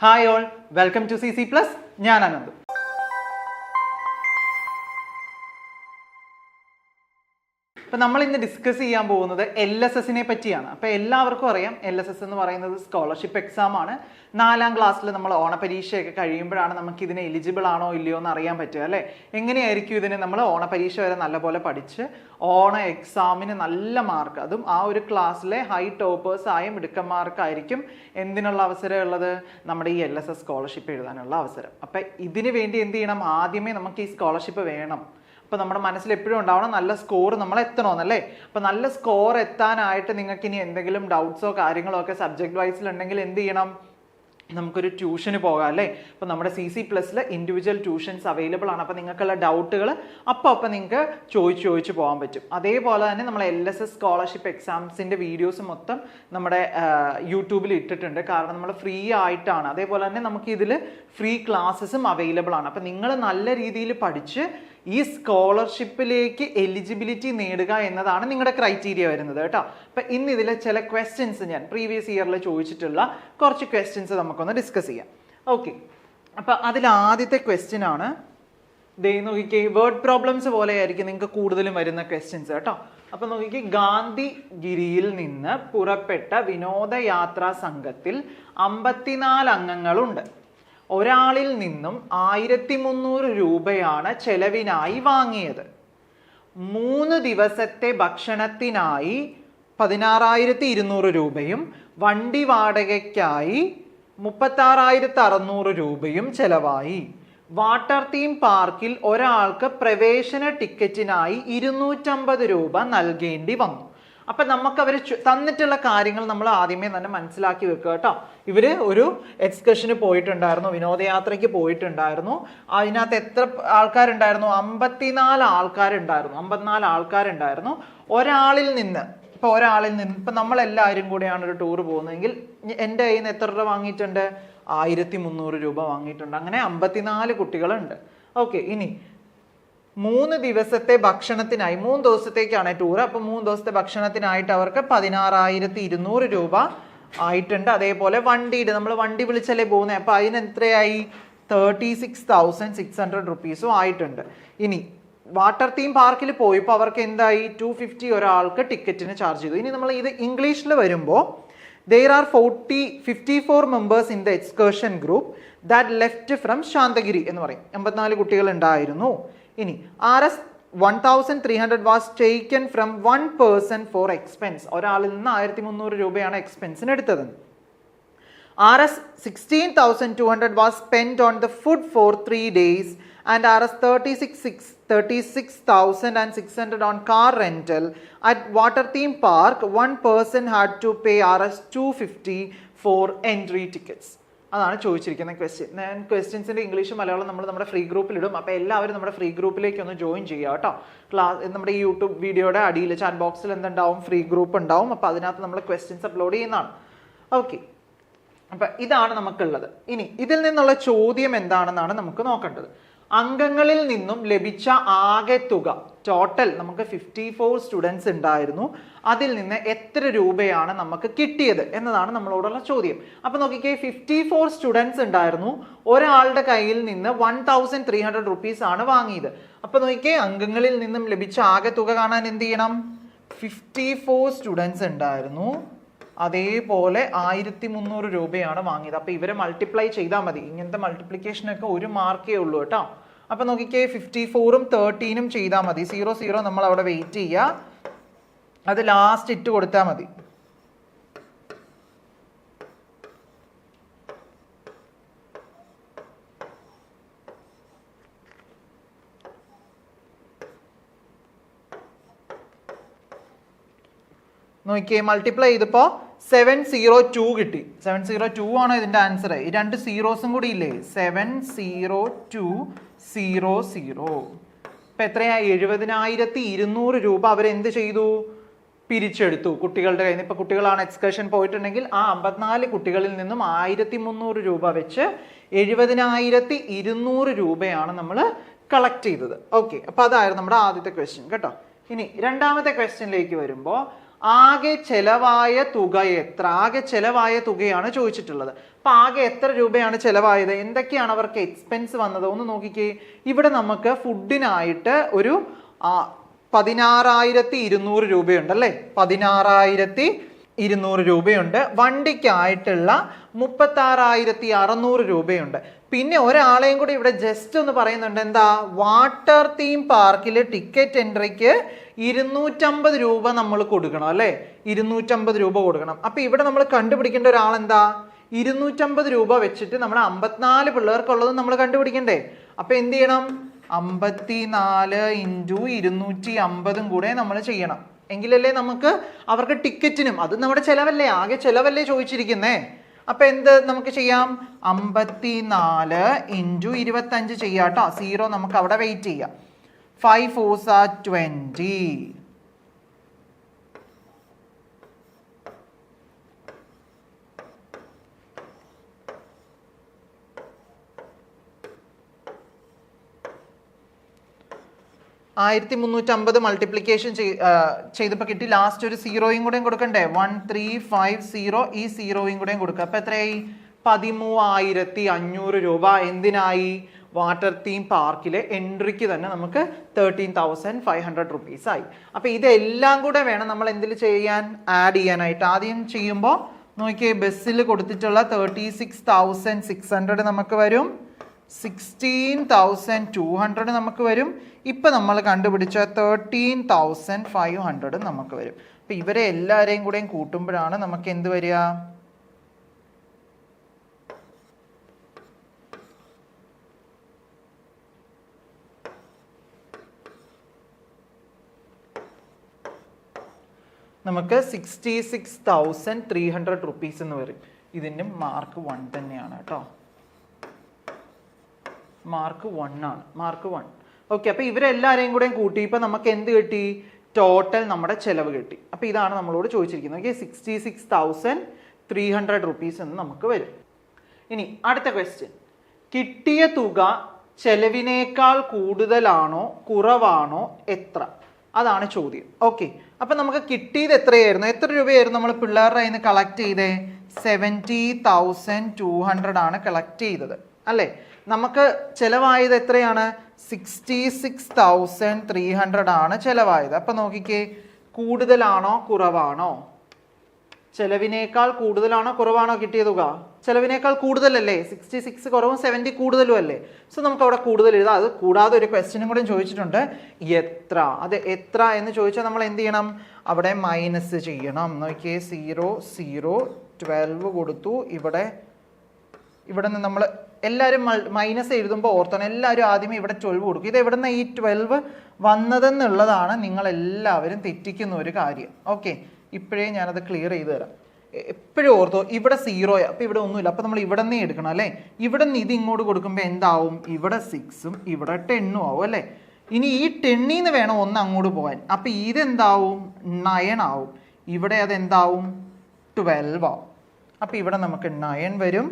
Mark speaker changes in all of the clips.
Speaker 1: Hi all, welcome to CC+. ഞാൻ അനന്ത്. അപ്പോൾ നമ്മൾ ഇന്ന് ഡിസ്കസ് ചെയ്യാൻ പോകുന്നത് LSSനെ പറ്റിയാണ്. അപ്പോൾ എല്ലാവർക്കും അറിയാം LSS എന്ന് പറയുന്നത് സ്കോളർഷിപ്പ് എക്സാം ആണ്. 4ാം ക്ലാസ്സിൽ നമ്മൾ ഓണപരീക്ഷയൊക്കെ കഴിയുമ്പോഴാണ് നമുക്ക് ഇതിന് എലിജിബിൾ ആണോ ഇല്ലയോ എന്ന് അറിയാൻ പറ്റുക അല്ലേ. എങ്ങനെയായിരിക്കും ഇതിന് നമ്മൾ ഓണപരീക്ഷ വരെ നല്ലപോലെ പഠിച്ച് ഓണ എക്സാമിന് നല്ല മാർക്ക്, അതും ആ ഒരു ക്ലാസ്സിലെ ഹൈ ടോപ്പേഴ്സ് ആയ മിടുക്കന്മാർക്കായിരിക്കും എന്തിനുള്ള അവസരം ഉള്ളത്, നമ്മുടെ ഈ LSS സ്കോളർഷിപ്പ് എഴുതാനുള്ള അവസരം. അപ്പം ഇതിന് വേണ്ടി എന്ത് ചെയ്യണം, ആദ്യമേ നമുക്ക് ഈ സ്കോളർഷിപ്പ് വേണം. അപ്പോൾ നമ്മുടെ മനസ്സിൽ എപ്പോഴും ഉണ്ടാവണം നല്ല സ്കോർ നമ്മൾ എത്തണമെന്നല്ലേ. അപ്പോൾ നല്ല സ്കോർ എത്താനായിട്ട് നിങ്ങൾക്ക് ഇനി എന്തെങ്കിലും ഡൗട്ട്സോ കാര്യങ്ങളോ ഒക്കെ സബ്ജക്ട് വൈസിലുണ്ടെങ്കിൽ എന്ത് ചെയ്യണം, നമുക്കൊരു ട്യൂഷന് പോകാം അല്ലേ. അപ്പോൾ നമ്മുടെ CC+ൽ ഇൻഡിവിജ്വൽ ട്യൂഷൻസ് അവൈലബിൾ ആണ്. അപ്പോൾ നിങ്ങൾക്കുള്ള ഡൗട്ടുകൾ അപ്പോൾ നിങ്ങൾക്ക് ചോദിച്ച് പോകാൻ പറ്റും. അതേപോലെ തന്നെ നമ്മൾ LSS സ്കോളർഷിപ്പ് എക്സാംസിൻ്റെ വീഡിയോസ് മൊത്തം നമ്മുടെ യൂട്യൂബിൽ ഇട്ടിട്ടുണ്ട്. കാരണം നമ്മൾ ഫ്രീ ആയിട്ടാണ്. അതേപോലെ തന്നെ നമുക്ക് ഇതിൽ ഫ്രീ ക്ലാസ്സസും അവൈലബിൾ ആണ്. അപ്പോൾ നിങ്ങൾ നല്ല രീതിയിൽ പഠിച്ച് ഈ സ്കോളർഷിപ്പിലേക്ക് എലിജിബിലിറ്റി നേടുക എന്നതാണ് നിങ്ങളുടെ ക്രൈറ്റീരിയ വരുന്നത് കേട്ടോ. അപ്പം ഇന്ന് ഇതിലെ ചില ക്വസ്റ്റ്യൻസ് ഞാൻ പ്രീവിയസ് ഇയറിൽ ചോദിച്ചിട്ടുള്ള കുറച്ച് ക്വസ്റ്റ്യൻസ് നമുക്കൊന്ന് ഡിസ്കസ് ചെയ്യാം. ഓക്കെ, അപ്പം അതിൽ ആദ്യത്തെ ക്വസ്റ്റ്യൻ ആണ്, നോക്കിക്കേ, വേർഡ് പ്രോബ്ലംസ് പോലെ ആയിരിക്കും നിങ്ങൾക്ക് കൂടുതലും വരുന്ന ക്വസ്റ്റ്യൻസ് കേട്ടോ. അപ്പം നോക്കിക്കേ, ഗാന്ധിഗിരിയിൽ നിന്ന് പുറപ്പെട്ട വിനോദയാത്രാ സംഘത്തിൽ 54 അംഗങ്ങളുണ്ട്. ഒരാളിൽ നിന്നും 1300 രൂപയാണ് ചെലവിനായി വാങ്ങിയത്. 3 ദിവസത്തെ ഭക്ഷണത്തിനായി 16,200 രൂപയും വണ്ടി വാടകയ്ക്കായി 36,600 രൂപയും ചെലവായി. വാട്ടർ തീം പാർക്കിൽ ഒരാൾക്ക് പ്രവേശന ടിക്കറ്റിനായി 250 രൂപ നൽകേണ്ടി വന്നു. അപ്പൊ നമുക്ക് അവർ തന്നിട്ടുള്ള കാര്യങ്ങൾ നമ്മൾ ആദ്യമേ തന്നെ മനസ്സിലാക്കി വെക്കുക കേട്ടോ. ഇവര് ഒരു എക്സ്കർഷന് പോയിട്ടുണ്ടായിരുന്നു, വിനോദയാത്രയ്ക്ക് പോയിട്ടുണ്ടായിരുന്നു. അതിനകത്ത് എത്ര ആൾക്കാരുണ്ടായിരുന്നു? 54 ആൾക്കാരുണ്ടായിരുന്നു. ഒരാളിൽ നിന്ന് ഇപ്പൊ നമ്മളെല്ലാവരും കൂടെയാണ് ഒരു ടൂർ പോകുന്നതെങ്കിൽ എൻ്റെ കയ്യിൽ നിന്ന് എത്ര രൂപ വാങ്ങിയിട്ടുണ്ട്? 1300 രൂപ വാങ്ങിയിട്ടുണ്ട്. അങ്ങനെ 54 കുട്ടികളുണ്ട്. ഓക്കെ, ഇനി 3 ദിവസത്തെ ഭക്ഷണത്തിനായി, 3 ദിവസത്തേക്കാണ് ടൂർ. അപ്പൊ 3 ദിവസത്തെ ഭക്ഷണത്തിനായിട്ട് അവർക്ക് 16,200 രൂപ ആയിട്ടുണ്ട്. അതേപോലെ വണ്ടിയുടെ, നമ്മൾ വണ്ടി വിളിച്ചല്ലേ പോകുന്നത്, അപ്പൊ അതിന് എത്രയായി? 36,600 റുപ്പീസും ആയിട്ടുണ്ട്. ഇനി വാട്ടർ തീം പാർക്കിൽ പോയപ്പോൾ അവർക്ക് എന്തായി? 250 ഒരാൾക്ക് ടിക്കറ്റിന് ചാർജ് ചെയ്തു. ഇനി നമ്മൾ ഇത് ഇംഗ്ലീഷിൽ വരുമ്പോൾ there are 54 members in the excursion group that left from Shanthigiri എന്ന് പറയും. 84 കുട്ടികൾ ഉണ്ടായിരുന്നു. ഇനി RS 1,300 was taken from one person for expense. ഒരാളിൽ നിന്ന് 1300 രൂപയാണ് എക്സ്പെൻസിന് എടുത്തത്. RS 16,200 was spent on the food for 3 days and RS 36,600 on car rental. At water theme park, one person had to pay RS 250 for entry tickets. അതാണ് ചോദിച്ചിരിക്കുന്ന question. ഞാൻ ക്വസ്റ്റ്യൻസിൻ്റെ ഇംഗ്ലീഷും മലയാളം നമ്മൾ നമ്മുടെ ഫ്രീ ഗ്രൂപ്പിലിടും. അപ്പോൾ എല്ലാവരും നമ്മുടെ ഫ്രീ ഗ്രൂപ്പിലേക്ക് ഒന്ന് ജോയിൻ ചെയ്യുക കേട്ടോ. നമ്മുടെ ഈ യൂട്യൂബ് വീഡിയോയുടെ അടിയിൽ ചാറ്റ് ബോക്സിൽ എന്തുണ്ടാവും? ഫ്രീ ഗ്രൂപ്പ് ഉണ്ടാവും. അപ്പോൾ അതിനകത്ത് നമ്മൾ ക്വസ്റ്റ്യൻസ് അപ്ലോഡ് ചെയ്യുന്നതാണ്. ഓക്കെ, അപ്പം ഇതാണ് നമുക്കുള്ളത്. ഇനി ഇതിൽ നിന്നുള്ള ചോദ്യം എന്താണെന്നാണ് നമുക്ക് നോക്കേണ്ടത്. അംഗങ്ങളിൽ നിന്നും ലഭിച്ച ആകെ തുക, ടോട്ടൽ നമുക്ക് 54 സ്റ്റുഡൻസ് ഉണ്ടായിരുന്നു, അതിൽ നിന്ന് എത്ര രൂപയാണ് നമുക്ക് കിട്ടിയത് എന്നതാണ് നമ്മളോടുള്ള ചോദ്യം. അപ്പൊ നോക്കിക്കേ, 54 സ്റ്റുഡൻസ് ഉണ്ടായിരുന്നു, ഒരാളുടെ കയ്യിൽ നിന്ന് 1,300 റുപ്പീസ് ആണ് വാങ്ങിയത്. അപ്പൊ നോക്കിക്കേ, അംഗങ്ങളിൽ നിന്നും ലഭിച്ച ആകെ തുക കാണാൻ എന്ത് ചെയ്യണം? 54 സ്റ്റുഡൻസ് ഉണ്ടായിരുന്നു, അതേപോലെ 1300 രൂപയാണ് വാങ്ങിയത്. അപ്പൊ ഇവരെ മൾട്ടിപ്ലൈ ചെയ്താൽ മതി. ഇങ്ങനത്തെ മൾട്ടിപ്ലിക്കേഷനൊക്കെ 1 മാർക്കേ ഉള്ളൂ കേട്ടോ. അപ്പൊ നോക്കിക്കേ, 54ഉം 13ഉം ചെയ്താൽ മതി. 0 നമ്മൾ അവിടെ വെയിറ്റ് ചെയ്യുക, അത് ലാസ്റ്റ് ഇട്ട് കൊടുത്താൽ മതി. നോക്കിയേ, മൾട്ടിപ്ലൈ ചെയ്തപ്പോ 702 കിട്ടി. 702 ആണ് ഇതിന്റെ ആൻസർ. ഈ 2 സീറോസും കൂടി ഇല്ലേ? 70200. ഇപ്പൊ എത്രയാ? 70,200 രൂപ അവരെന്ത് ചെയ്തു? പിരിച്ചെടുത്തു കുട്ടികളുടെ കയ്യിൽ നിന്ന്. ഇപ്പൊ കുട്ടികളാണ് എക്സ്കർഷൻ പോയിട്ടുണ്ടെങ്കിൽ ആ 54 കുട്ടികളിൽ നിന്നും 1300 രൂപ വെച്ച് 70,200 രൂപയാണ് നമ്മൾ കളക്ട് ചെയ്തത്. ഓക്കെ, അപ്പൊ അതായിരുന്നു നമ്മുടെ ആദ്യത്തെ ക്വസ്റ്റ്യൻ കേട്ടോ. ഇനി രണ്ടാമത്തെ ക്വസ്റ്റ്യനിലേക്ക് വരുമ്പോൾ ആകെ ചെലവായ തുക എത്ര? ആകെ ചെലവായ തുകയാണ് ചോദിച്ചിട്ടുള്ളത്. അപ്പൊ ആകെ എത്ര രൂപയാണ് ചെലവായത്? എന്തൊക്കെയാണ് അവർക്ക് എക്സ്പെൻസ് വന്നത്? ഒന്ന് നോക്കിക്കേ. ഇവിടെ നമുക്ക് ഫുഡിനായിട്ട് ഒരു 16,200 രൂപയുണ്ട് അല്ലേ? 16,200 രൂപയുണ്ട്. വണ്ടിക്കായിട്ടുള്ള 36,600 രൂപയുണ്ട്. പിന്നെ ഒരാളെയും കൂടി ഇവിടെ ജസ്റ്റ് ഒന്ന് പറയുന്നുണ്ട്. എന്താ? വാട്ടർ തീം പാർക്കിൽ ടിക്കറ്റ് എൻട്രിക്ക് 250 രൂപ നമ്മൾ കൊടുക്കണം അല്ലേ? 250 രൂപ കൊടുക്കണം. അപ്പൊ ഇവിടെ നമ്മൾ കണ്ടുപിടിക്കേണ്ട ഒരാളെന്താ? 250 രൂപ വെച്ചിട്ട് നമ്മൾ 54 പിള്ളേർക്കുള്ളത് നമ്മൾ കണ്ടുപിടിക്കണ്ടേ? അപ്പൊ എന്ത് ചെയ്യണം? 54 × 250 കൂടെ നമ്മൾ ചെയ്യണം. എങ്കിലല്ലേ നമുക്ക് അവർക്ക് ടിക്കറ്റിനും, അത് നമ്മുടെ ചെലവല്ലേ, ആകെ ചെലവല്ലേ ചോദിച്ചിരിക്കുന്നേ. അപ്പൊ എന്ത് നമുക്ക് ചെയ്യാം? 54 × 25 ചെയ്യാട്ടോ. 0 നമുക്ക് അവിടെ വെയിറ്റ് ചെയ്യാം. 5 4s are 20. $1350 മൾട്ടിപ്ലിക്കേഷൻ ചെയ്തപ്പോൾ കിട്ടി. ലാസ്റ്റ് ഒരു 0യും കൂടെ കൊടുക്കണ്ടേ? 1350. ഈ 0യും കൂടെ കൊടുക്കുക. അപ്പൊ എത്രയായി? 13,500 രൂപ. എന്തിനായി? വാട്ടർ തീം പാർക്കിലെ എൻട്രിക്ക് തന്നെ നമുക്ക് 13,500 റുപ്പീസ് ആയി. അപ്പൊ ഇതെല്ലാം കൂടെ വേണം നമ്മൾ എന്തിൽ ചെയ്യാൻ? ആഡ് ചെയ്യാനായിട്ട്. ആദ്യം ചെയ്യുമ്പോൾ നോക്കിയേ, ബസ്സിൽ കൊടുത്തിട്ടുള്ള 36,600 നമുക്ക് വരും. 16,200 നമുക്ക് വരും. ഇപ്പൊ നമ്മൾ കണ്ടുപിടിച്ച 13,500 നമുക്ക് വരും. അപ്പൊ ഇവരെ എല്ലാവരെയും കൂടെയും കൂട്ടുമ്പോഴാണ് നമുക്ക് എന്ത് വരിക? നമുക്ക് 66,300 റുപ്പീസ് എന്ന് വരും. ഇതിൻ്റെ മാർക്ക് 1 തന്നെയാണ് കേട്ടോ. മാർക്ക് 1 ആണ്. മാർക്ക് 1. ഓക്കെ. അപ്പൊ ഇവരെല്ലാരെയും കൂടെ കൂട്ടി ഇപ്പൊ നമുക്ക് എന്ത് കിട്ടി? ടോട്ടൽ നമ്മുടെ ചെലവ് കിട്ടി. അപ്പൊ ഇതാണ് നമ്മളോട് ചോദിച്ചിരിക്കുന്നത്. ഓക്കെ, 66,300 റുപ്പീസ് എന്ന് നമുക്ക് വരും. ഇനി അടുത്ത ക്വസ്റ്റ്യൻ. കിട്ടിയ തുക ചെലവിനേക്കാൾ കൂടുതലാണോ കുറവാണോ എത്ര? അതാണ് ചോദ്യം. ഓക്കെ. അപ്പൊ നമുക്ക് കിട്ടിയത് എത്രയായിരുന്നു? എത്ര രൂപയായിരുന്നു നമ്മൾ പിള്ളേരുടെ കയ്യിൽ നിന്ന് കളക്ട് ചെയ്തേ? 70,200 ആണ് കളക്ട് ചെയ്തത് അല്ലേ? നമുക്ക് ചെലവായത് എത്രയാണ്? 66,300 ആണ് ചെലവായത്. അപ്പൊ നോക്കിക്കേ, കൂടുതലാണോ കുറവാണോ? ചെലവിനേക്കാൾ കൂടുതലാണോ കുറവാണോ കിട്ടിയ തുക? ചെലവിനേക്കാൾ കൂടുതലല്ലേ? 66 കുറവും 70 കൂടുതലും അല്ലേ? സോ നമുക്ക് അവിടെ കൂടുതൽ എഴുതാം. അത് കൂടാതെ ഒരു ക്വസ്റ്റ്യനും കൂടെ ചോദിച്ചിട്ടുണ്ട്. എത്ര? അത് എത്ര എന്ന് ചോദിച്ചാൽ നമ്മൾ എന്ത് ചെയ്യണം? അവിടെ മൈനസ് ചെയ്യണം. നോക്കിയേ, 0 0 12 കൊടുത്തു. ഇവിടെ നിന്ന് നമ്മൾ എല്ലാവരും മൈനസ് എഴുതുമ്പോൾ ഓർത്തണം, എല്ലാവരും ആദ്യമേ ഇവിടെ 12 കൊടുക്കും. ഇത് എവിടെ നിന്ന് ഈ 12 വന്നതെന്നുള്ളതാണ് നിങ്ങൾ എല്ലാവരും തെറ്റിക്കുന്ന ഒരു കാര്യം. ഓക്കെ, ഇപ്പോഴേ ഞാനത് ക്ലിയർ ചെയ്ത് തരാം. എപ്പോഴും ഓർത്തോ, ഇവിടെ 0 അപ്പൊ ഇവിടെ ഒന്നുമില്ല. അപ്പൊ നമ്മൾ ഇവിടെ നിന്ന് എടുക്കണം അല്ലേ? ഇവിടെ നിന്ന് ഇത് ഇങ്ങോട്ട് കൊടുക്കുമ്പോൾ എന്താവും? ഇവിടെ 6ഉം ഇവിടെ 10ഉം ആവും അല്ലേ? ഇനി ഈ 10ന്ന് വേണം 1 അങ്ങോട്ട് പോകാൻ. അപ്പൊ ഇതെന്താവും? 9 ആവും. ഇവിടെ അതെന്താവും? 12 ആവും. അപ്പൊ ഇവിടെ നമുക്ക് 9 വരും.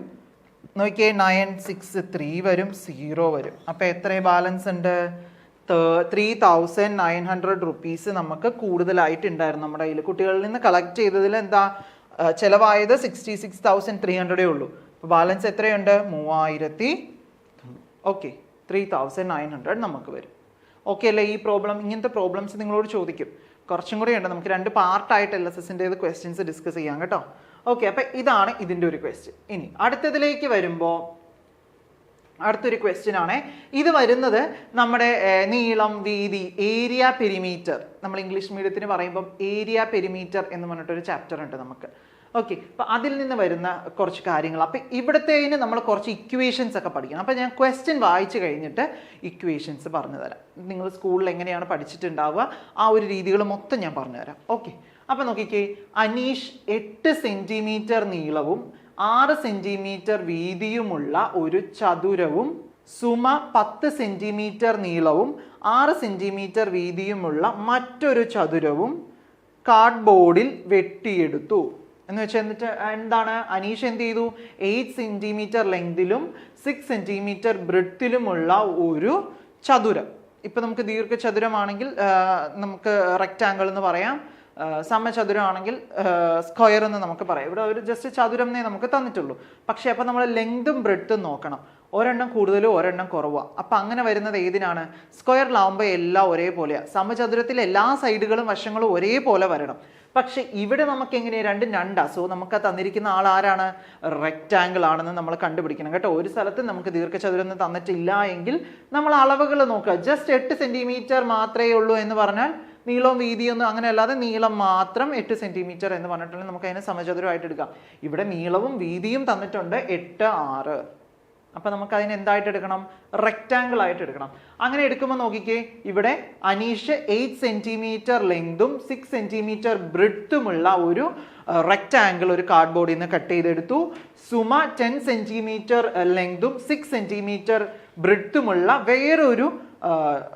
Speaker 1: നോക്കിയേ, 9 6 3 വരും, 0 വരും. അപ്പൊ എത്ര ബാലൻസ് ഉണ്ട്? 3,900 റുപ്പീസ് നമുക്ക് കൂടുതലായിട്ട് ഉണ്ടായിരുന്നു നമ്മുടെ കയ്യിൽ. കുട്ടികളിൽ നിന്ന് കളക്ട് ചെയ്തതിൽ എന്താ ചെലവായത്? 66,300 ഉള്ളൂ. അപ്പൊ ബാലൻസ് എത്രയുണ്ട്? 3,000. ഓക്കെ, 3,900 നമുക്ക് വരും. ഓക്കെ അല്ലേ? ഈ പ്രോബ്ലം, ഇങ്ങനത്തെ പ്രോബ്ലംസ് നിങ്ങളോട് ചോദിക്കും. കുറച്ചും കൂടി ഉണ്ട്. നമുക്ക് 2 പാർട്ടായിട്ട് LSSന്റെ ക്വസ്റ്റ്യൻസ് ഡിസ്കസ് ചെയ്യാം കേട്ടോ. ഓക്കെ, അപ്പൊ ഇതാണ് ഇതിൻ്റെ ഒരു ക്വസ്റ്റ്യൻ. ഇനി അടുത്തതിലേക്ക് വരുമ്പോൾ അടുത്തൊരു ക്വസ്റ്റ്യൻ ആണ്. ഇത് വരുന്നത് നമ്മുടെ നീളം, വീതി, ഏരിയ പെരിമീറ്റർ. നമ്മൾ ഇംഗ്ലീഷ് മീഡിയത്തിന് പറയുമ്പോൾ ഏരിയ പെരിമീറ്റർ എന്ന് പറഞ്ഞിട്ടൊരു ചാപ്റ്റർ ഉണ്ട് നമുക്ക്. ഓക്കെ, അപ്പൊ അതിൽ നിന്ന് വരുന്ന കുറച്ച് കാര്യങ്ങൾ. അപ്പൊ ഇവിടത്തേന് നമ്മൾ കുറച്ച് ഇക്വേഷൻസ് ഒക്കെ പഠിക്കണം. അപ്പൊ ഞാൻ ക്വസ്റ്റ്യൻ വായിച്ചു കഴിഞ്ഞിട്ട് ഇക്വേഷൻസ് പറഞ്ഞു തരാം. നിങ്ങൾ സ്കൂളിൽ എങ്ങനെയാണ് പഠിച്ചിട്ടുണ്ടാവുക ആ ഒരു രീതികൾ മൊത്തം ഞാൻ പറഞ്ഞു തരാം. ഓക്കെ, അപ്പൊ നോക്കിക്കേ, അനീഷ് 8 സെന്റിമീറ്റർ നീളവും 6 സെന്റിമീറ്റർ വീതിയുമുള്ള ഒരു ചതുരവും സുമ 10 സെന്റിമീറ്റർ നീളവും 6 സെന്റിമീറ്റർ വീതിയുമുള്ള മറ്റൊരു ചതുരവും കാർഡ്ബോർഡിൽ വെട്ടിയെടുത്തു എന്ന് വെച്ചാൽ എന്നിട്ട് എന്താണ്? അനീഷ് എന്ത് ചെയ്തു? 8 സെന്റിമീറ്റർ ലെങ്തിലും 6 സെന്റിമീറ്റർ ബ്രെഡ്ത്തിലുമുള്ള ഒരു ചതുരം. ഇപ്പൊ നമുക്ക് ദീർഘചതുരമാണെങ്കിൽ നമുക്ക് റെക്റ്റാങ്കിൾ എന്ന് പറയാം. സമചതുരമാണെങ്കിൽ സ്ക്വയർ എന്ന് നമുക്ക് പറയാം. ഇവിടെ ഒരു ജസ്റ്റ് ചതുരം എന്നേ നമുക്ക് തന്നിട്ടുള്ളൂ. പക്ഷെ അപ്പം നമ്മൾ ലെങ്തും ബ്രെഡ്ത്തും നോക്കണം. ഒരെണ്ണം കൂടുതലും ഒരെണ്ണം കുറവാണ്. അപ്പം അങ്ങനെ വരുന്നത് ഏതിനാണ്? സ്ക്വയറിലാവുമ്പോൾ എല്ലാം ഒരേപോലെയാണ്. സമചതുരത്തിൽ എല്ലാ സൈഡുകളും വശങ്ങളും ഒരേപോലെ വരണം. പക്ഷെ ഇവിടെ നമുക്ക് എങ്ങനെയാണ്? രണ്ടും രണ്ടാ. സോ നമുക്ക് തന്നിരിക്കുന്ന ആൾ ആരാണ്? റെക്റ്റാങ്കിൾ ആണെന്ന് നമ്മൾ കണ്ടുപിടിക്കണം കേട്ടോ. ഒരു സ്ഥലത്ത് നമുക്ക് ദീർഘചതുരം ഒന്നും തന്നിട്ടില്ല എങ്കിൽ നമ്മൾ അളവുകൾ നോക്കുക. ജസ്റ്റ് 8 സെന്റിമീറ്റർ മാത്രമേ ഉള്ളൂ എന്ന് പറഞ്ഞാൽ നീളവും വീതിയൊന്നും അങ്ങനെ അല്ലാതെ നീളം മാത്രം 8 സെന്റിമീറ്റർ എന്ന് പറഞ്ഞിട്ടുണ്ടെങ്കിൽ നമുക്ക് അതിനെ സമചതുരമായിട്ട് എടുക്കാം. ഇവിടെ നീളവും വീതിയും തന്നിട്ടുണ്ട് 8, 6. അപ്പം നമുക്ക് അതിന് എന്തായിട്ട് എടുക്കണം? റെക്റ്റാങ്കിൾ ആയിട്ട് എടുക്കണം. അങ്ങനെ എടുക്കുമ്പോൾ നോക്കിക്കേ, ഇവിടെ അനീഷ് 8 സെന്റിമീറ്റർ ലെങ്തും 6 സെന്റിമീറ്റർ ബ്രെഡ്ത്തുമുള്ള ഒരു റെക്റ്റാങ്കിൾ ഒരു കാർഡ്ബോർഡിൽ നിന്ന് കട്ട് ചെയ്തെടുത്തു. സുമ 10 സെന്റിമീറ്റർ ലെങ്തും 6 സെന്റിമീറ്റർ ബ്രെഡ്ത്തുമുള്ള വേറൊരു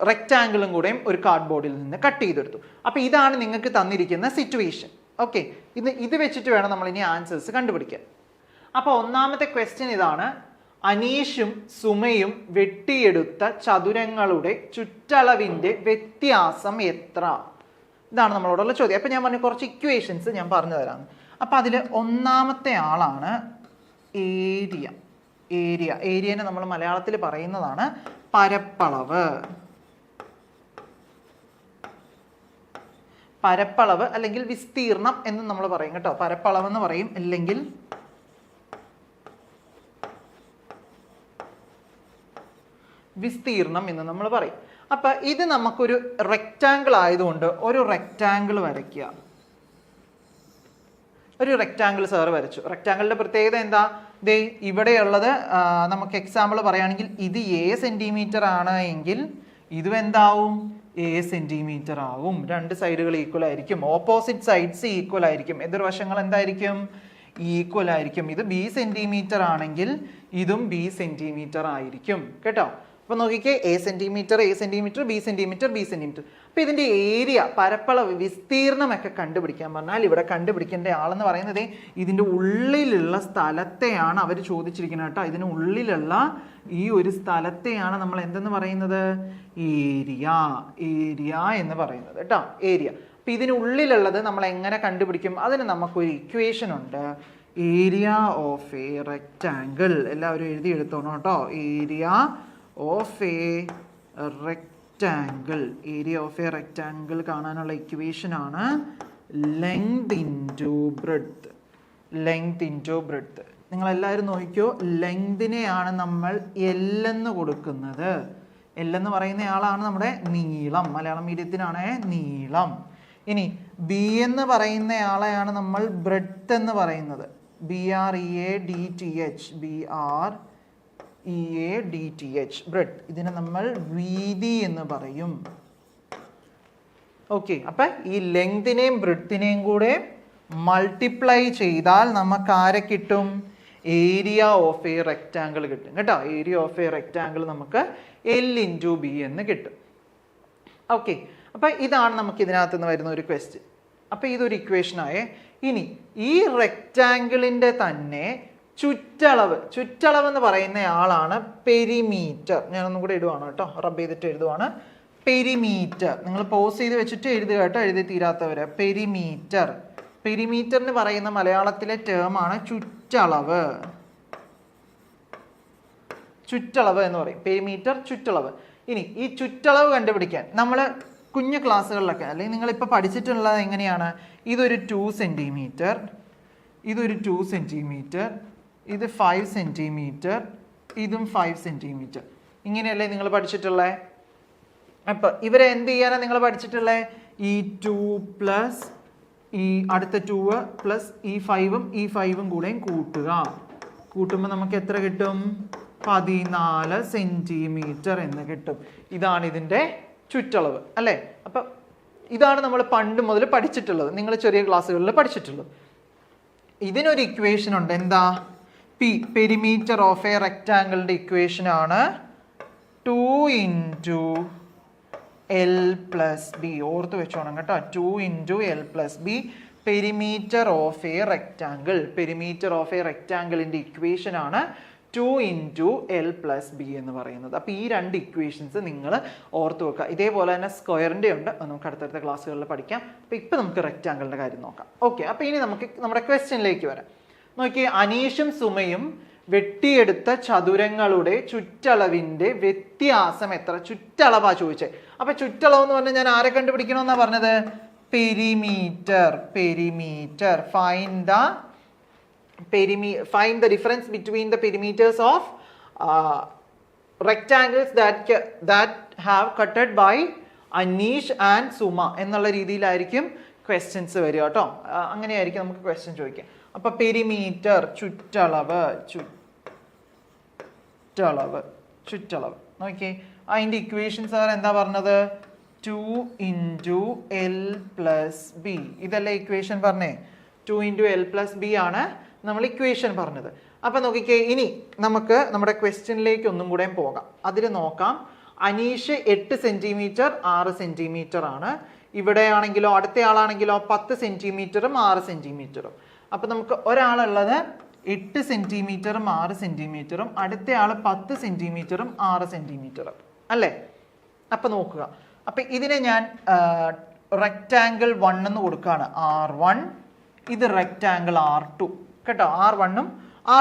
Speaker 1: റെക്റ്റാങ്കിളും കൂടെയും ഒരു കാർഡ്ബോർഡിൽ നിന്ന് കട്ട് ചെയ്തെടുത്തു. അപ്പം ഇതാണ് നിങ്ങൾക്ക് തന്നിരിക്കുന്ന സിറ്റുവേഷൻ. ഓക്കെ, ഇത് വെച്ചിട്ട് വേണം നമ്മൾ ഇനി ആൻസേഴ്സ് കണ്ടുപിടിക്കാൻ. അപ്പോൾ ഒന്നാമത്തെ ക്വസ്റ്റ്യൻ ഇതാണ്: അനീഷും സുമയും വെട്ടിയെടുത്ത ചതുരങ്ങളുടെ ചുറ്റളവിന്റെ വ്യത്യാസം എത്ര? ഇതാണ് നമ്മളോടുള്ള ചോദ്യം. അപ്പം ഞാൻ പറഞ്ഞ കുറച്ച് ഇക്വേഷൻസ് ഞാൻ പറഞ്ഞു തരാം. അപ്പം അതിൽ ഒന്നാമത്തെ ആളാണ് ഏരിയ. ഏരിയനെ നമ്മൾ മലയാളത്തിൽ പറയുന്നതാണ് പരപ്പളവ്. പരപ്പളവ് അല്ലെങ്കിൽ വിസ്തീർണം എന്ന് നമ്മൾ പറയും കേട്ടോ. പരപ്പളവ് എന്ന് പറയും, അല്ലെങ്കിൽ വിസ്തീർണം എന്ന് നമ്മൾ പറയും. അപ്പൊ ഇത് നമുക്കൊരു റെക്റ്റാങ്കിൾ ആയതുകൊണ്ട് ഒരു റെക്റ്റാങ്കിൾ വരയ്ക്കുക. ഒരു റെക്റ്റാങ്കിൾ സാർ വരച്ചു. റെക്റ്റാങ്കിളിന്റെ പ്രത്യേകത എന്താ? ദേ ഇവിടെയുള്ളത് നമുക്ക് എക്സാമ്പിൾ പറയുകയാണെങ്കിൽ ഇത് A സെന്റിമീറ്റർ ആണ് എങ്കിൽ ഇതും എന്താവും? A സെന്റിമീറ്റർ ആവും. രണ്ട് സൈഡുകൾ ഈക്വൽ ആയിരിക്കും. ഓപ്പോസിറ്റ് സൈഡ്സ് ഈക്വൽ ആയിരിക്കും. എതിർവശങ്ങൾ എന്തായിരിക്കും? ഈക്വൽ ആയിരിക്കും. ഇത് B സെന്റിമീറ്റർ ആണെങ്കിൽ ഇതും B സെന്റിമീറ്റർ ആയിരിക്കും കേട്ടോ. അപ്പൊ നോക്കിക്കേ, A centimetre, A centimetre, B centimetre, B centimetre. അപ്പൊ ഇതിന്റെ ഏരിയ, പരപ്പളവ്, വിസ്തീർണമൊക്കെ കണ്ടുപിടിക്കാൻ പറഞ്ഞാൽ ഇവിടെ കണ്ടുപിടിക്കേണ്ട ആളെന്ന് പറയുന്നത് ഇതിന്റെ ഉള്ളിലുള്ള സ്ഥലത്തെയാണ് അവർ ചോദിച്ചിരിക്കുന്നത് കേട്ടോ. ഇതിന് ഉള്ളിലുള്ള ഈ ഒരു സ്ഥലത്തെയാണ് നമ്മൾ എന്തെന്ന് പറയുന്നത്? ഏരിയ എന്ന് പറയുന്നത് കേട്ടോ. ഏരിയ. അപ്പൊ ഇതിനുള്ളിലുള്ളത് നമ്മൾ എങ്ങനെ കണ്ടുപിടിക്കും? അതിന് നമുക്കൊരു ഇക്വേഷൻ ഉണ്ട്. Area of a rectangle. എല്ലാവരും എഴുതി എടുത്തോണം കേട്ടോ. Area of a rectangle. Area of a rectangle കാണാനുള്ള ഇക്വേഷൻ ആണ് length into breadth. Length into breadth. നിങ്ങൾ എല്ലാവരും നോക്കിക്കോ, ലെങ്തിനെയാണ് നമ്മൾ L എന്ന് കൊടുക്കുന്നത്. L എന്ന് പറയുന്ന ആളാണ് നമ്മുടെ നീളം. മലയാളം മീഡിയത്തിനാണ് നീളം. ഇനി B എന്ന് പറയുന്ന ആളെയാണ് നമ്മൾ ബ്രെഡ്ത്ത് എന്ന് പറയുന്നത്. BREADTH. BREADTH breadth. ഇതിനെ നമ്മൾ വീതി എന്ന് പറയും. ഓക്കെ, അപ്പൊ ഈ ലെങ്തിനെയും ബ്രെഡ്ത്തിനെയും കൂടെ മൾട്ടിപ്ലൈ ചെയ്താൽ നമുക്ക് ആരെ കിട്ടും? ഏരിയ ഓഫ് എ റെക്റ്റാങ്കിൾ കിട്ടും കേട്ടോ. ഏരിയ ഓഫ് എ റെക്റ്റാങ്കിൾ നമുക്ക് L ഇൻറ്റു B എന്ന് കിട്ടും. ഓക്കെ, അപ്പൊ ഇതാണ് നമുക്ക് ഇതിനകത്ത് നിന്ന് വരുന്ന ഒരു ക്വസ്റ്റ്യൻ. അപ്പൊ ഇതൊരു ഇക്വേഷൻ ആയേ. ഇനി ഈ റെക്റ്റാങ്കിളിന്റെ തന്നെ ചുറ്റളവ് എന്ന് പറയുന്ന ആളാണ് പെരിമീറ്റർ. ഞാനൊന്നും കൂടെ ഇടുവാണ് കേട്ടോ, റബ്ബ് ചെയ്തിട്ട് എഴുതുവാണ്. പെരിമീറ്റർ. നിങ്ങൾ പോസ് ചെയ്ത് വെച്ചിട്ട് എഴുതുക കേട്ടോ, എഴുതി തീരാത്തവര്. പെരിമീറ്റർ. പെരിമീറ്ററിന് പറയുന്ന മലയാളത്തിലെ ടേം ആണ് ചുറ്റളവ്. ചുറ്റളവ് എന്ന് പറയും. പെരിമീറ്റർ, ചുറ്റളവ്. ഇനി ഈ ചുറ്റളവ് കണ്ടുപിടിക്കാൻ നമ്മൾ കുഞ്ഞു ക്ലാസ്സുകളിലൊക്കെ, അല്ലെങ്കിൽ നിങ്ങളിപ്പോൾ പഠിച്ചിട്ടുള്ളത് എങ്ങനെയാണ്? ഇതൊരു 2 സെന്റിമീറ്റർ, ഇതൊരു 2 സെന്റിമീറ്റർ, ഇത് 5 സെന്റിമീറ്റർ, ഇതും 5 സെന്റിമീറ്റർ. ഇങ്ങനെയല്ലേ നിങ്ങൾ പഠിച്ചിട്ടുള്ളത്? അപ്പൊ ഇവരെ എന്ത് ചെയ്യാനാണ് നിങ്ങൾ പഠിച്ചിട്ടുള്ളത്? ഈ 2 പ്ലസ് ഈ അടുത്ത 2 പ്ലസ് ഈ 5ഉം ഈ 5ഉം കൂടെയും കൂട്ടുക. കൂട്ടുമ്പോൾ നമുക്ക് എത്ര കിട്ടും? 14 സെന്റിമീറ്റർ എന്ന് കിട്ടും. ഇതാണ് ഇതിന്റെ ചുറ്റളവ് അല്ലേ? അപ്പൊ ഇതാണ് നമ്മൾ പണ്ട് മുതൽ പഠിച്ചിട്ടുള്ളത്, നിങ്ങൾ ചെറിയ ക്ലാസ്സുകളിൽ പഠിച്ചിട്ടുള്ളത്. ഇതിനൊരു ഇക്വേഷൻ ഉണ്ട്. എന്താ? P. പെരിമീറ്റർ ഓഫ് എ റെക്റ്റാങ്കിളിന്റെ ഇക്വേഷൻ ആണ് 2 ഇൻറ്റു L പ്ലസ് ബി. ഓർത്ത് വെച്ചോണം കേട്ടോ. 2 into L plus B. Perimeter of a rectangle. Perimeter of a റെക്റ്റാങ്കിളിന്റെ ഇക്വേഷൻ ആണ് 2 ഇൻറ്റു എൽ പ്ലസ് ബി എന്ന് പറയുന്നത്. അപ്പോൾ ഈ രണ്ട് ഇക്വേഷൻസ് നിങ്ങൾ ഓർത്ത് വെക്കുക. ഇതേപോലെ തന്നെ സ്ക്വയറിൻ്റെ ഉണ്ട്, നമുക്ക് അടുത്തടുത്ത ക്ലാസ്സുകളിൽ പഠിക്കാം. അപ്പോൾ ഇപ്പോൾ നമുക്ക് റെക്റ്റാങ്കിളിൻ്റെ കാര്യം നോക്കാം. ഓക്കെ, അപ്പോൾ ഇനി നമുക്ക് നമ്മുടെ ക്വസ്റ്റ്യനിലേക്ക് വരാം. നോക്കിയേ, അനീഷും സുമയും വെട്ടിയെടുത്ത ചതുരങ്ങളുടെ ചുറ്റളവിൻ്റെ വ്യത്യാസം എത്ര? ചുറ്റളവാ ചോദിച്ചേ. അപ്പോൾ ചുറ്റളവ് എന്ന് പറഞ്ഞാൽ ഞാൻ ആരെ കണ്ടുപിടിക്കണമെന്നാണ് പറഞ്ഞത്? Perimeter. Perimeter. Find the difference between the perimeters of rectangles that have cutted by Anish and Suma എന്നുള്ള രീതിയിലായിരിക്കും ക്വസ്റ്റ്യൻസ് വരിക കേട്ടോ. അങ്ങനെയായിരിക്കും നമുക്ക് ക്വസ്റ്റ്യൻ ചോദിക്കാം. അപ്പൊ പെരിമീറ്റർ, ചുറ്റളവ്. നോക്കിയേ, അതിന്റെ ഇക്വേഷൻസ് അവർ എന്താ പറഞ്ഞത്? 2 ഇൻറ്റു എൽ പ്ലസ് ബി. ഇതല്ലേ ഇക്വേഷൻ പറഞ്ഞേ? 2 ഇൻറ്റു എൽ പ്ലസ് ബി ആണ് നമ്മൾ ഇക്വേഷൻ പറഞ്ഞത്. അപ്പം നോക്കിക്കേ, ഇനി നമുക്ക് നമ്മുടെ ക്വസ്റ്റ്യനിലേക്ക് ഒന്നും കൂടെ പോകാം. അതിൽ നോക്കാം, അനീഷ് 8 സെൻറ്റിമീറ്റർ 6 സെൻറ്റിമീറ്റർ ആണ്. ഇവിടെ ആണെങ്കിലോ അടുത്ത ആളാണെങ്കിലോ 10 സെൻറ്റിമീറ്ററും 6 സെൻറ്റിമീറ്ററും. അപ്പം നമുക്ക് ഒരാളുള്ളത് 8 സെൻറ്റിമീറ്ററും 6 സെൻറ്റിമീറ്ററും, അടുത്ത ആൾ 10 സെൻറ്റിമീറ്ററും 6 സെൻറ്റിമീറ്ററും അല്ലേ? അപ്പം നോക്കുക, അപ്പം ഇതിനെ ഞാൻ റെക്റ്റാങ്കിൾ 1 എന്ന് കൊടുക്കുകയാണ്, R1. ഇത് റെക്റ്റാങ്കിൾ R2 കേട്ടോ. R1ഉം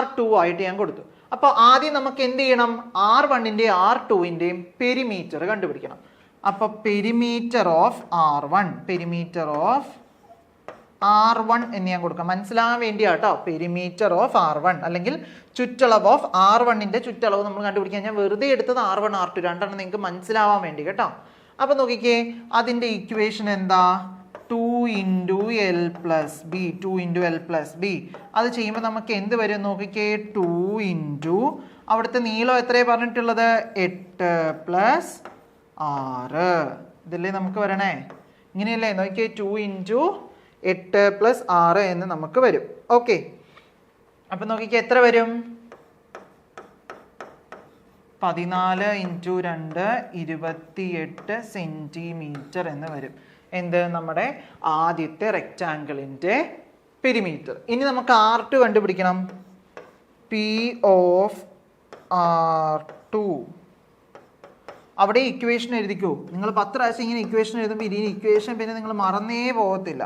Speaker 1: R2 ആയിട്ട് ഞാൻ കൊടുത്തു. അപ്പോൾ ആദ്യം നമുക്ക് എന്ത് ചെയ്യണം? R1ൻ്റെയും R2ൻ്റെയും പെരിമീറ്റർ കണ്ടുപിടിക്കണം. അപ്പോൾ perimeter of R1, perimeter of R1 എന്ന് ഞാൻ കൊടുക്കാം, മനസ്സിലാകാൻ വേണ്ടിയാട്ടോ. പെരിമീറ്റർ ഓഫ് R1 അല്ലെങ്കിൽ ചുറ്റളവ് ഓഫ് R1ൻ്റെ ചുറ്റളവ് നമ്മൾ കണ്ടുപിടിക്കാൻ ഞാൻ വെറുതെ എടുത്തത് R1 R2 രണ്ടെണ്ണം നിങ്ങൾക്ക് മനസ്സിലാവാൻ വേണ്ടി കേട്ടോ. അപ്പോൾ നോക്കിക്കേ, അതിൻ്റെ ഇക്വേഷൻ എന്താ? 2 into L plus B. 2 into L plus B. അത് ചെയ്യുമ്പോൾ നമുക്ക് എന്ത് വരും നോക്കിക്കേ? 2 ഇൻറ്റു അവിടുത്തെ നീളം എത്രയാണ് പറഞ്ഞിട്ടുള്ളത്? 8 പ്ലസ് 6. ഇതല്ലേ നമുക്ക് വരണേ? ഇങ്ങനെയല്ലേ? നോക്കിയേ, 2 ഇൻറ്റു 8 പ്ലസ് 6 എന്ന് നമുക്ക് വരും. ഓക്കെ, അപ്പം നോക്കിക്കേ എത്ര വരും? 14 ഇൻറ്റു 2 28 സെൻറ്റിമീറ്റർ എന്ന് വരും. എന്ത്? നമ്മുടെ ആദ്യത്തെ റെക്റ്റാങ്കിളിൻ്റെ പെരിമീറ്റർ. ഇനി നമുക്ക് R2 കണ്ടുപിടിക്കണം. P of R2. അവിടെ ഇക്വേഷൻ എഴുതിക്കൂ. നിങ്ങൾ 10 പ്രാവശ്യം ഇങ്ങനെ ഇക്വേഷൻ എഴുതുമ്പോൾ ഈ ഇക്വേഷൻ പിന്നെ നിങ്ങൾ മറന്നേ പോകത്തില്ല.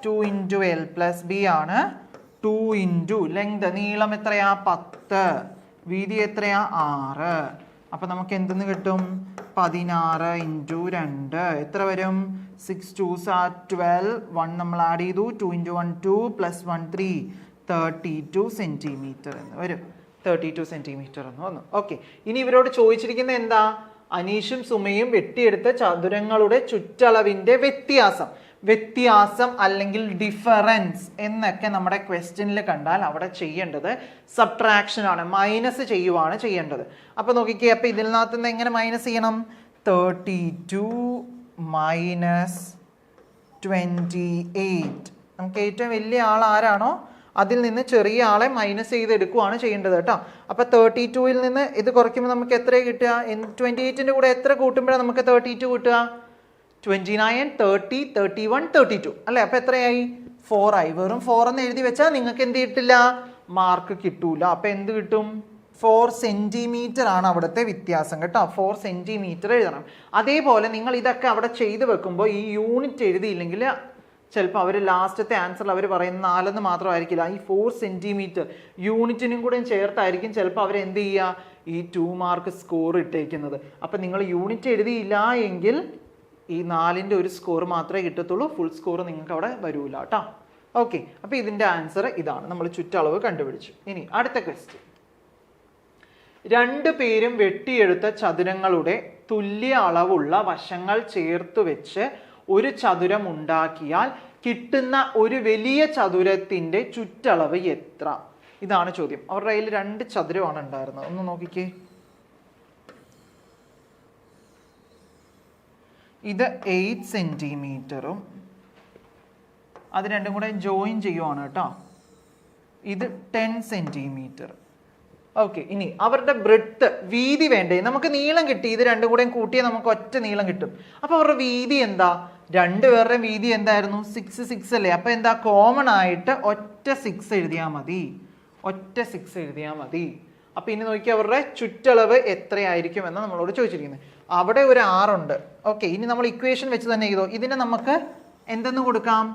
Speaker 1: 2 ഇൻറ്റു എൽ പ്ലസ് ബി ആണ്. 2 ഇൻറ്റു ലെങ്ത്, നീളം എത്രയാ? 10. വീതി എത്രയാ? 6. അപ്പം നമുക്ക് എന്തെന്ന് കിട്ടും? 16 ഇൻറ്റു 2 എത്ര വരും? 6 2s are 12. 1 നമ്മൾ ആഡ് ചെയ്തു. 2 ഇൻറ്റു 1 2 പ്ലസ് 1 3. 32 സെൻറ്റിമീറ്റർ എന്ന് വരും. 32 സെൻറ്റിമീറ്റർ എന്ന് വന്നു. ഓക്കെ, ഇനി ഇവരോട് ചോദിച്ചിരിക്കുന്നത് എന്താ? അനീഷും സുമയും വെട്ടിയെടുത്ത ചതുരങ്ങളുടെ ചുറ്റളവിൻ്റെ വ്യത്യാസം അല്ലെങ്കിൽ ഡിഫറൻസ് എന്നൊക്കെ നമ്മുടെ ക്വസ്റ്റ്യനിൽ കണ്ടാൽ അവിടെ ചെയ്യേണ്ടത് സബ്ട്രാക്ഷൻ ആണ്, മൈനസ് ചെയ്യുവാണ് ചെയ്യേണ്ടത്. അപ്പോൾ നോക്കിക്കേ, അപ്പോൾ ഇതിൽ നിന്ന് എങ്ങനെ മൈനസ് ചെയ്യണം? 32 മൈനസ് 28. നമുക്ക് ഏറ്റവും വലിയ ആൾ ആരാണോ അതിൽ നിന്ന് ചെറിയ ആളെ മൈനസ് ചെയ്തെടുക്കുകയാണ് ചെയ്യേണ്ടത് കേട്ടോ. അപ്പോൾ 32ൽ നിന്ന് ഇത് കുറയ്ക്കുമ്പോൾ നമുക്ക് എത്ര കിട്ടുക? 28ൻ്റെ കൂടെ എത്ര കൂട്ടുമ്പോഴാണ് നമുക്ക് 32 കിട്ടുക? 29 30 31 32 അല്ലേ? അപ്പോൾ എത്രയായി? 4 ആയി. വെറും 4 എന്ന് എഴുതി വെച്ചാൽ നിങ്ങൾക്ക് എന്ത് കിട്ടില്ല? മാർക്ക് കിട്ടൂല. അപ്പോൾ എന്ത് കിട്ടും? 4 സെൻറ്റിമീറ്റർ ആണ് അവിടുത്തെ വ്യത്യാസം കേട്ടോ. 4 സെൻറ്റിമീറ്റർ എഴുതണം. അതേപോലെ നിങ്ങൾ ഇതൊക്കെ അവിടെ ചെയ്ത് വെക്കുമ്പോൾ ഈ യൂണിറ്റ് എഴുതിയില്ലെങ്കിൽ ചിലപ്പോൾ അവർ ലാസ്റ്റത്തെ ആൻസറിൽ അവർ പറയുന്ന 4 എന്ന് മാത്രമായിരിക്കില്ല, ഈ 4 സെൻറ്റിമീറ്റർ യൂണിറ്റിനും കൂടെ ചേർത്തായിരിക്കും ചിലപ്പോൾ അവർ എന്ത് ചെയ്യുക? ഈ 2 മാർക്ക് സ്കോർ ഇട്ടേക്കുന്നത്. അപ്പം നിങ്ങൾ യൂണിറ്റ് എഴുതിയില്ല എങ്കിൽ ഈ 4ൻ്റെ ഒരു സ്കോർ മാത്രമേ കിട്ടത്തുള്ളൂ, ഫുൾ സ്കോർ നിങ്ങൾക്ക് അവിടെ വരൂല കേട്ടോ. ഓക്കെ, അപ്പോൾ ഇതിൻ്റെ ആൻസർ ഇതാണ്. നമ്മൾ ചുറ്റളവ് കണ്ടുപിടിച്ചു. ഇനി അടുത്ത ക്വസ്റ്റ്യൻ. 2 പേരും വെട്ടിയെടുത്ത ചതുരങ്ങളുടെ തുല്യ അളവുള്ള വശങ്ങൾ ചേർത്ത് വെച്ച് ഒരു ചതുരം ഉണ്ടാക്കിയാൽ കിട്ടുന്ന ഒരു വലിയ ചതുരത്തിൻ്റെ ചുറ്റളവ് എത്ര? ഇതാണ് ചോദ്യം. അവരുടെ കയ്യിൽ 2 ചതുരമാണ് ഉണ്ടായിരുന്നത്. ഒന്ന് നോക്കിക്കേ, ഇത് 8 സെൻറ്റിമീറ്ററും അത് രണ്ടും കൂടെ ജോയിൻ ചെയ്യുവാണ് കേട്ടോ. ഇത് 10 സെൻറ്റിമീറ്റർ. ഓക്കെ, ഇനി അവരുടെ ബ്രെഡ്ത്ത്, വീതി വേണ്ടേ? നമുക്ക് നീളം കിട്ടി, ഇത് രണ്ടും കൂടെ കൂട്ടിയാൽ നമുക്ക് ഒറ്റ നീളം കിട്ടും. അപ്പോൾ അവരുടെ വീതി എന്താ? 2 പേരുടെയും വീതി എന്തായിരുന്നു? 6 6 അല്ലേ? അപ്പോൾ എന്താ? കോമൺ ആയിട്ട് ഒറ്റ 6 എഴുതിയാൽ മതി. അപ്പോൾ ഇനി നോക്കി അവരുടെ ചുറ്റളവ് എത്രയായിരിക്കും എന്ന് നമ്മളോട് ചോദിച്ചിരിക്കുന്നത്. അവിടെ ഒരു 6 ഉണ്ട്. ഓക്കെ, ഇനി നമ്മൾ ഇക്വേഷൻ വെച്ച് തന്നെ ചെയ്തോ. ഇതിനെ നമുക്ക് എന്തെന്ന് കൊടുക്കാം?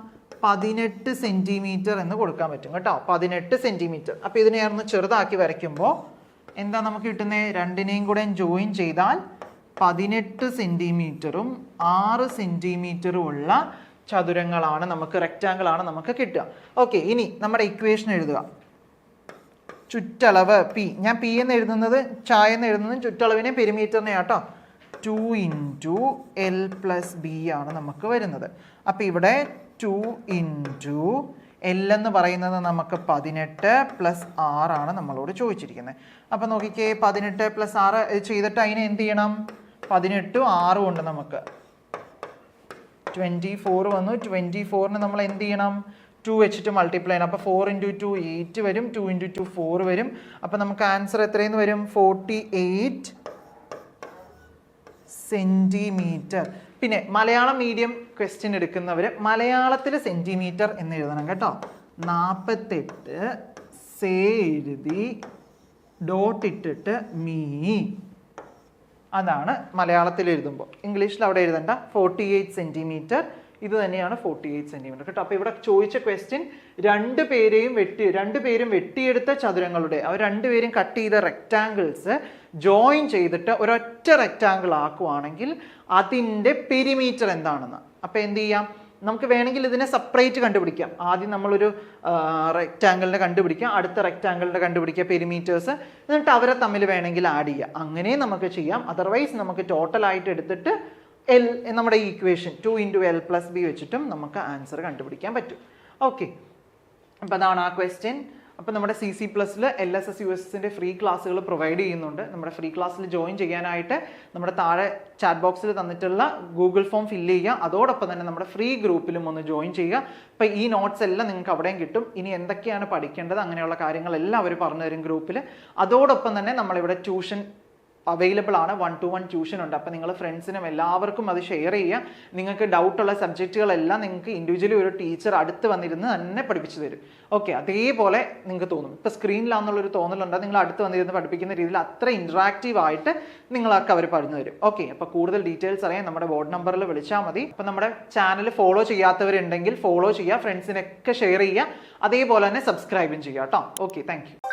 Speaker 1: 18 സെന്റിമീറ്റർ എന്ന് കൊടുക്കാൻ പറ്റും കേട്ടോ. 18 സെന്റിമീറ്റർ. അപ്പോൾ ഇതിനെ ഒന്ന് ചെറുതാക്കി വരയ്ക്കുമ്പോൾ എന്താ നമുക്ക് കിട്ടുന്നത്? രണ്ടിനെയും കൂടെ ജോയിൻ ചെയ്താൽ 18 സെന്റിമീറ്ററും 6 സെന്റിമീറ്ററും ഉള്ള ചതുരങ്ങളാണ് നമുക്ക്, റെക്റ്റാങ്കിൾ ആണ് നമുക്ക് കിട്ടുക. ഓക്കെ, ഇനി നമ്മുടെ ഇക്വേഷൻ എഴുതുക. ചുറ്റളവ് പി, ഞാൻ പി എന്ന് എഴുതുന്നത് ചായ എന്ന് എഴുതുന്നത് ചുറ്റളവിനെ പെരിമീറ്ററിനെ ആട്ടോ. 2 ഇൻറ്റു എൽ പ്ലസ് ബി ആണ് നമുക്ക് വരുന്നത്. അപ്പം ഇവിടെ 2 ഇൻറ്റു എൽ എന്ന് പറയുന്നത് നമുക്ക് 18 പ്ലസ് 6 ആണ് നമ്മളോട് ചോദിച്ചിരിക്കുന്നത്. അപ്പം നോക്കിക്കേ, 18 പ്ലസ് 6 ചെയ്തിട്ട് അതിനെ എന്ത് ചെയ്യണം? 18 6 കൊണ്ട് നമുക്ക് 24 വന്നു. 24ന് നമ്മൾ എന്ത് ചെയ്യണം? 2 വെച്ചിട്ട് മൾട്ടിപ്ലൈ ചെയ്യണം. അപ്പോൾ 4 ഇൻറ്റു 2 8 വരും. 2 ഇൻറ്റു 2 4 വരും. അപ്പോൾ നമുക്ക് ആൻസർ എത്രയെന്ന് വരും? 48 സെൻറ്റിമീറ്റർ. പിന്നെ മലയാളം മീഡിയം ക്വസ്റ്റ്യൻ എടുക്കുന്നവർ മലയാളത്തിൽ സെൻറ്റിമീറ്റർ എന്ന് എഴുതണം കേട്ടോ. 48 സേ എഴുതി ഡോട്ട് ഇട്ടിട്ട് മീ, അതാണ് മലയാളത്തിൽ എഴുതുമ്പോൾ. ഇംഗ്ലീഷിൽ അവിടെ എഴുതണ്ട. 48 സെൻറ്റിമീറ്റർ. ഇത് തന്നെയാണ് 48 സെൻറ്റിമീറ്റർ കേട്ടോ. അപ്പോൾ ഇവിടെ ചോദിച്ച ക്വസ്റ്റ്യൻ രണ്ടുപേരും വെട്ടിയെടുത്ത ചതുരങ്ങളുടെ, അവർ രണ്ടുപേരും കട്ട് ചെയ്ത റെക്റ്റാങ്കിൾസ് ജോയിൻ ചെയ്തിട്ട് ഒരൊറ്റ റെക്റ്റാങ്കിൾ ആക്കുവാണെങ്കിൽ അതിൻ്റെ പെരിമീറ്റർ എന്താണെന്ന്. അപ്പോൾ എന്ത് ചെയ്യാം? നമുക്ക് വേണമെങ്കിൽ ഇതിനെ സെപ്പറേറ്റ് കണ്ടുപിടിക്കാം. ആദ്യം നമ്മളൊരു റെക്റ്റാങ്കിളിനെ കണ്ടുപിടിക്കാം, അടുത്ത റെക്റ്റാങ്കിളിനെ കണ്ടുപിടിക്കുക പെരിമീറ്റേഴ്സ്, എന്നിട്ട് അവരെ തമ്മിൽ വേണമെങ്കിൽ ആഡ് ചെയ്യുക. അങ്ങനെ നമുക്ക് ചെയ്യാം. അതർവൈസ് നമുക്ക് ടോട്ടലായിട്ട് എടുത്തിട്ട് എൽ, നമ്മുടെ ഈ equation 2 into L plus B വെച്ചിട്ടും നമുക്ക് ആൻസർ കണ്ടുപിടിക്കാൻ പറ്റും. ഓക്കെ, അപ്പോൾ അതാണ് ആ ക്വസ്റ്റ്യൻ. അപ്പോൾ നമ്മുടെ CC+ൽ LSS USSൻ്റെ ഫ്രീ ക്ലാസ്സുകൾ പ്രൊവൈഡ് ചെയ്യുന്നുണ്ട്. നമ്മുടെ ഫ്രീ ക്ലാസ്സിൽ ജോയിൻ ചെയ്യാനായിട്ട് നമ്മുടെ താഴെ ചാറ്റ് ബോക്സിൽ തന്നിട്ടുള്ള ഗൂഗിൾ ഫോം ഫില്ല് ചെയ്യുക. അതോടൊപ്പം തന്നെ നമ്മുടെ ഫ്രീ ഗ്രൂപ്പിലും ഒന്ന് ജോയിൻ ചെയ്യുക. അപ്പോൾ ഈ നോട്ട്സ് എല്ലാം നിങ്ങൾക്ക് അവിടെയും കിട്ടും. ഇനി എന്തൊക്കെയാണ് പഠിക്കേണ്ടത് അങ്ങനെയുള്ള കാര്യങ്ങളെല്ലാം അവർ പറഞ്ഞു തരും ഗ്രൂപ്പിൽ. അതോടൊപ്പം തന്നെ നമ്മളിവിടെ ട്യൂഷൻ അവൈലബിൾ ആണ്. 1-to-1 ട്യൂഷൻ ഉണ്ട്. അപ്പോൾ നിങ്ങൾ ഫ്രണ്ട്സിനും എല്ലാവർക്കും അത് ഷെയർ ചെയ്യുക. നിങ്ങൾക്ക് ഡൗട്ടുള്ള സബ്ജക്റ്റുകളെല്ലാം നിങ്ങൾക്ക് ഇൻഡിവിജ്വലി ഒരു ടീച്ചർ അടുത്ത് വന്നിരുന്ന് തന്നെ പഠിപ്പിച്ചു തരും. ഓക്കെ, അതേപോലെ നിങ്ങൾക്ക് തോന്നും. ഇപ്പോൾ സ്ക്രീനിലാണെന്നുള്ളൊരു തോന്നലുണ്ട്. നിങ്ങൾ അടുത്ത് വന്നിരുന്ന് പഠിപ്പിക്കുന്ന രീതിയിൽ അത്ര ഇൻട്രാക്റ്റീവ് ആയിട്ട് നിങ്ങളൊക്കെ അവർ പറഞ്ഞു തരും. ഓക്കെ, അപ്പോൾ കൂടുതൽ ഡീറ്റെയിൽസ് അറിയാൻ നമ്മുടെ ബോർഡ് നമ്പറിൽ വിളിച്ചാൽ മതി. അപ്പോൾ നമ്മുടെ ചാനൽ ഫോളോ ചെയ്യാത്തവരുണ്ടെങ്കിൽ ഫോളോ ചെയ്യുക, ഫ്രണ്ട്സിനൊക്കെ ഷെയർ ചെയ്യുക, അതേപോലെ തന്നെ സബ്സ്ക്രൈബും ചെയ്യുക കേട്ടോ. Okay, thank you.